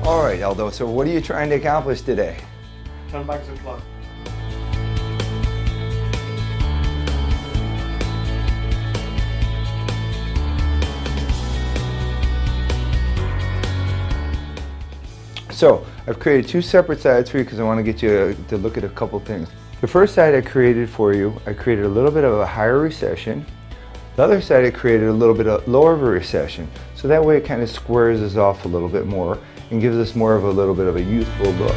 All right, Aldo, so what are you trying to accomplish today? Turn back the clock. So I've created two separate sides for you because I want to get you to look at a couple things. The first side I created for you, I created a little bit of a higher recession. The other side I created a little bit of lower of a recession. So that way it kind of squares us off a little bit more and gives us more of a little bit of a youthful look.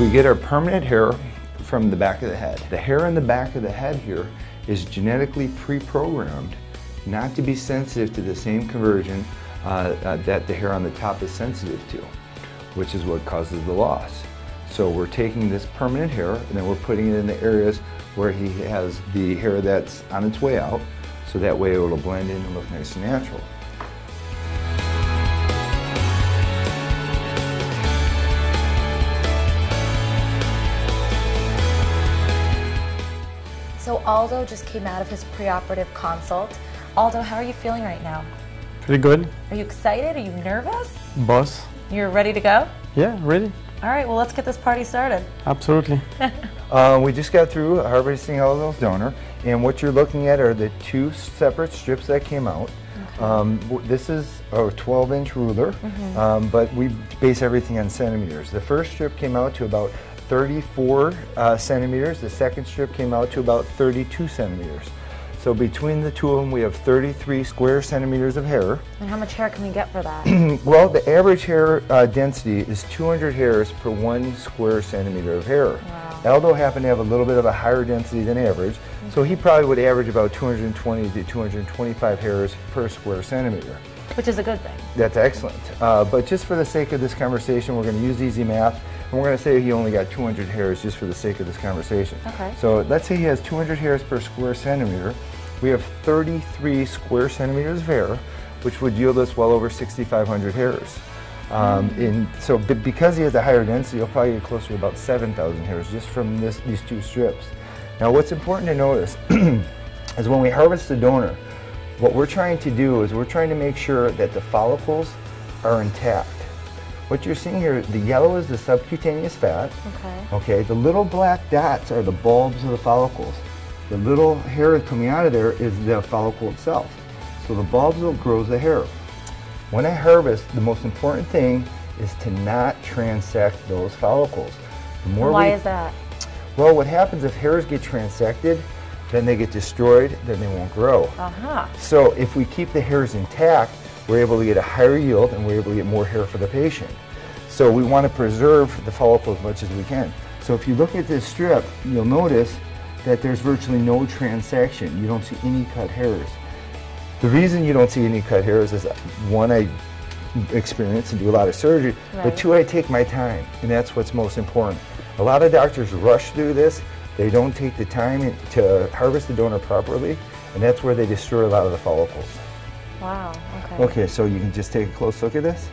We get our permanent hair from the back of the head. The hair on the back of the head here is genetically pre-programmed not to be sensitive to the same conversion that the hair on the top is sensitive to, which is what causes the loss. So we're taking this permanent hair and then we're putting it in the areas where he has the hair that's on its way out, so that way it will blend in and look nice and natural. So Aldo just came out of his preoperative consult. Aldo, how are you feeling right now? Pretty good. Are you excited? Are you nervous? Boss? You're ready to go? Yeah, ready. All right, well, let's get this party started. Absolutely. We just got through harvesting Aldo's donor, and what you're looking at are the two separate strips that came out. Okay. This is a 12-inch ruler, but we base everything on centimeters. The first strip came out to about 34 centimeters. The second strip came out to about 32 centimeters. So between the two of them, we have 33 square centimeters of hair. And how much hair can we get for that? Well, the average hair density is 200 hairs per 1 square centimeter of hair. Wow. Aldo happened to have a little bit of a higher density than average, so he probably would average about 220 to 225 hairs per square centimeter. Which is a good thing. That's excellent. But just for the sake of this conversation, we're going to use easy math, and we're going to say he only got 200 hairs just for the sake of this conversation. Okay. So let's say he has 200 hairs per square centimeter. We have 33 square centimeters of hair, which would yield us well over 6,500 hairs. Because he has a higher density, he'll probably get closer to about 7,000 hairs just from these two strips. Now, what's important to notice is when we harvest the donor, what we're trying to do is we're trying to make sure that the follicles are intact. What you're seeing here, the yellow is the subcutaneous fat. Okay. The little black dots are the bulbs of the follicles. The little hair coming out of there is the follicle itself. So the bulbs will grow the hair. When I harvest, the most important thing is to not transect those follicles. Why is that? Well, what happens if hairs get transected, then they get destroyed, then they won't grow. So if we keep the hairs intact, we're able to get a higher yield and we're able to get more hair for the patient. So we want to preserve the follicle as much as we can. So if you look at this strip, you'll notice that there's virtually no transection. You don't see any cut hairs. The reason you don't see any cut hairs is, one, I experience and do a lot of surgery, but two, I take my time, and that's what's most important. A lot of doctors rush through this. They don't take the time to harvest the donor properly, and that's where they destroy a lot of the follicles. Wow, okay. Okay, so you can just take a close look at this.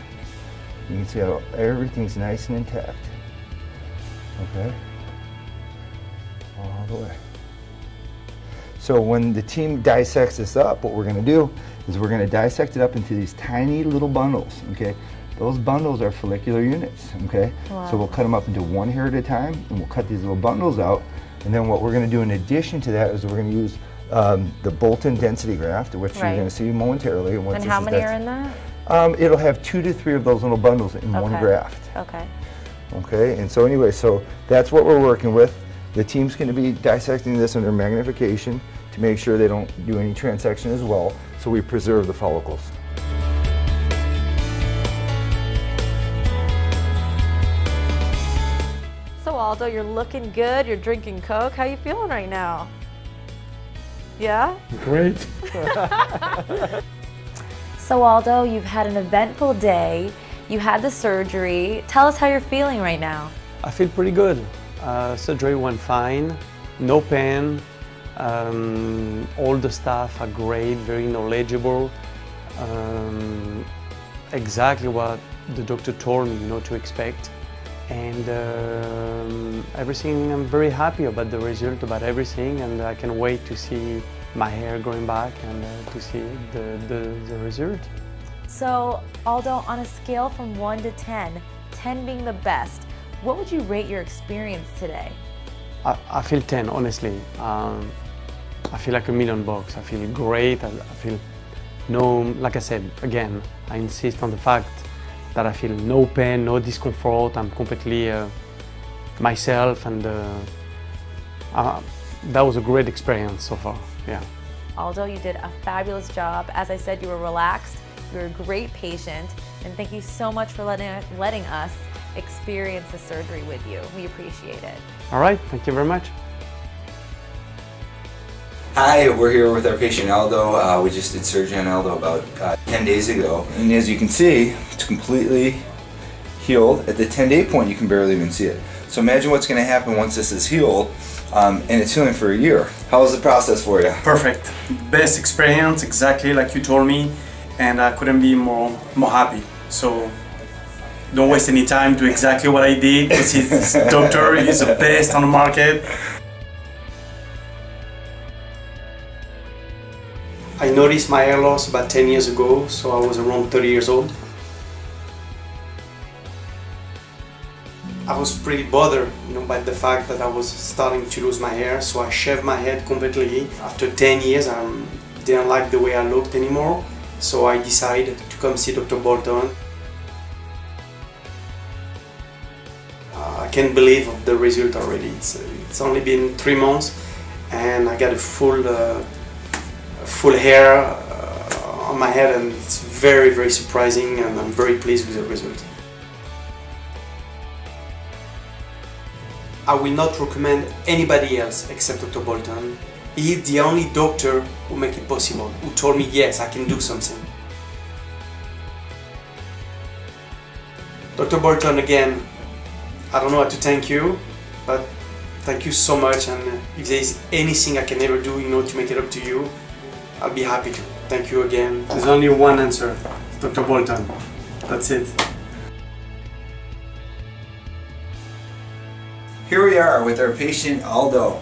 You can see how everything's nice and intact. Okay. All the way. So when the team dissects this up, what we're going to do is we're going to dissect it up into these tiny little bundles. Okay, those bundles are follicular units. Okay, so we'll cut them up into one hair at a time, and we'll cut these little bundles out. And then what we're going to do in addition to that is we're going to use the Bolton density graft, which you're going to see momentarily. And how many are in that? It'll have 2 to 3 of those little bundles in one graft. Okay. Okay, and so anyway, so that's what we're working with. The team's going to be dissecting this under magnification to make sure they don't do any transection as well, so we preserve the follicles. So Aldo, you're looking good, you're drinking Coke. How you feeling right now? Yeah? Great. So Aldo, you've had an eventful day. You had the surgery. Tell us how you're feeling right now. I feel pretty good. Surgery went fine, no pain. All the staff are great, very knowledgeable. Exactly what the doctor told me, to expect. And everything, I'm very happy about the result, about everything, and I can wait to see my hair growing back and to see the result. So, Aldo, on a scale from 1 to 10, 10 being the best, what would you rate your experience today? I feel 10, honestly. I feel like $1,000,000. I feel great. I feel like I said, again, I insist on the fact that I feel no pain, no discomfort. I'm completely myself, and that was a great experience so far, yeah. Aldo, you did a fabulous job. As I said, you were relaxed, you were a great patient, and thank you so much for letting us experience the surgery with you. We appreciate it. All right, thank you very much. Hi, we're here with our patient Aldo. We just did surgery on Aldo about 10 days ago. And as you can see, it's completely healed. At the 10-day point, you can barely even see it. So imagine what's going to happen once this is healed, and it's healing for a year. How was the process for you? Perfect. Best experience, exactly like you told me, and I couldn't be more happy. So don't waste any time, do exactly what I did. This doctor is the best on the market. I noticed my hair loss about 10 years ago, so I was around 30 years old. I was pretty bothered, by the fact that I was starting to lose my hair, so I shaved my head completely. After 10 years, I didn't like the way I looked anymore, so I decided to come see Dr. Bolton. I can't believe the result already. It's only been 3 months, and I got a full hair on my head, and it's very, very surprising, and I'm very pleased with the result. I will not recommend anybody else except Dr. Bolton. He's the only doctor who made it possible, who told me, yes, I can do something. Dr. Bolton, again, I don't know how to thank you, but thank you so much, and if there's anything I can ever do, to make it up to you, I'll be happy to. Thank you again. There's only one answer, Dr. Bolton. That's it. Here we are with our patient Aldo.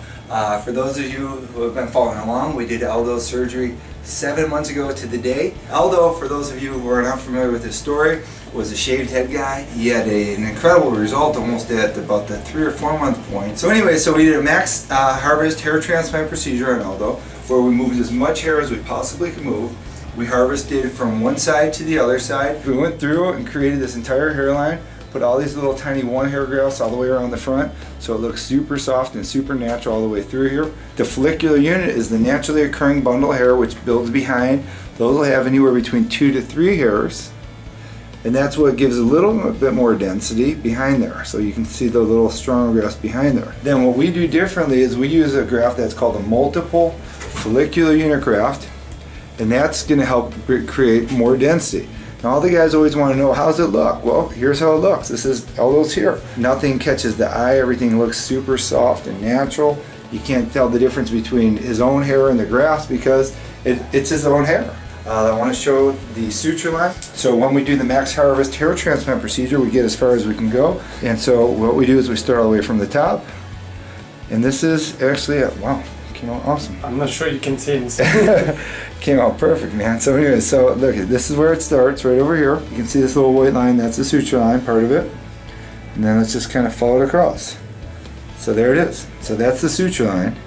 For those of you who have been following along, we did Aldo's surgery 7 months ago to the day. Aldo, for those of you who are not familiar with his story, was a shaved head guy. He had an incredible result almost at about the 3 or 4 month point. So anyway, we did a max harvest hair transplant procedure on Aldo, where we moved as much hair as we possibly could move. We harvested from one side to the other side. We went through and created this entire hairline, put all these little tiny 1 hair grafts all the way around the front, so it looks super soft and super natural all the way through here. The follicular unit is the naturally occurring bundle of hair which builds behind. Those will have anywhere between 2 to 3 hairs, and that's what gives a bit more density behind there. So you can see the little stronger grafts behind there. Then what we do differently is we use a graft that's called a multiple follicular unit graft, and that's going to help create more density. Now all the guys always want to know, how's it look? Well, here's how it looks. This is Aldo's here. Nothing catches the eye. Everything looks super soft and natural. You can't tell the difference between his own hair and the graft because it's his own hair. I want to show the suture line. So when we do the max harvest hair transplant procedure, we get as far as we can go. And so what we do is we start all the way from the top. And this is actually, wow, came out awesome. I'm not sure you can see this. Came out perfect, man. So anyway, so look, this is where it starts, right over here. You can see this little white line, that's the suture line, part of it. And then let's just kind of follow it across. So there it is. So that's the suture line.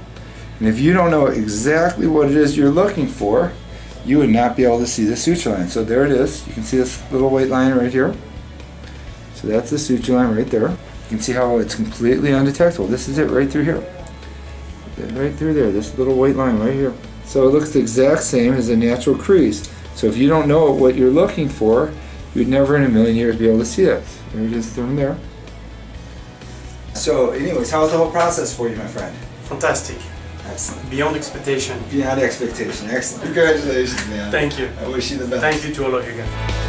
And if you don't know exactly what it is you're looking for, you would not be able to see the suture line. So there it is. You can see this little white line right here. So that's the suture line right there. You can see how it's completely undetectable. This is it right through here. Right through there, this little white line right here. So it looks the exact same as a natural crease. So if you don't know what you're looking for, you'd never in a million years be able to see it. There it is from there. So anyways, how was the whole process for you, my friend? Fantastic. Excellent. Beyond expectation. Beyond expectation. Excellent. Congratulations, man. Thank you. I wish you the best. Thank you to all of you guys.